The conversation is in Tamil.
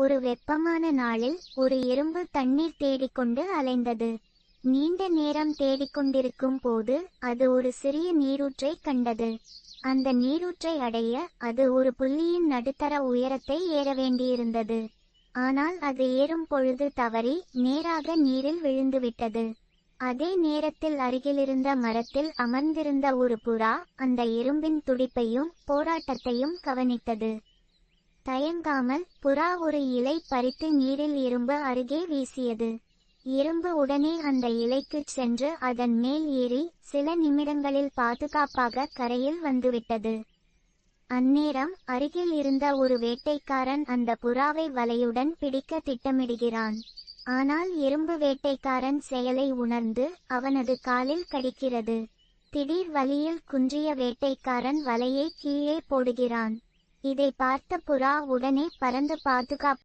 ஒரு வெப்பமான நாளில் ஒரு எறும்பு தண்ணீர் தேடிக்கொண்டு அலைந்தது. நீண்ட நேரம் தேடிக்கொண்டிருக்கும் போது அது ஒரு சிறிய நீரூற்றை கண்டது. அந்த நீரூற்றை அடைய அது ஒரு புள்ளியின் நடுத்தர உயரத்தை ஏற வேண்டியிருந்தது. ஆனால் அது ஏறும் பொழுது தவறி நேராக நீரில் விழுந்துவிட்டது. அதே நேரத்தில் அருகிலிருந்த மரத்தில் அமர்ந்திருந்த ஒரு புறா அந்த எறும்பின் துடிப்பையும் போராட்டத்தையும் கவனித்தது. தயங்காமல் புறா ஒரு இலை பறித்து நீரில் எறும்பு அருகே வீசியது. எறும்பு உடனே அந்த இலைக்குச் சென்று அதன் மேல் ஏறி சில நிமிடங்களில் பாதுகாப்பாக கரையில் வந்துவிட்டது. அந்நேரம் அருகில் இருந்த ஒரு வேட்டைக்காரன் அந்த புறாவை வலையுடன் பிடிக்க திட்டமிடுகிறான். ஆனால் எறும்பு வேட்டைக்காரன் செயலை உணர்ந்து அவனது காலில் கடிக்கிறது. திடீர் வலியில் குன்றிய வேட்டைக்காரன் வலையை கீழே போடுகிறான். இதை பார்த்த புறா உடனே பறந்து பாதுகாப்பு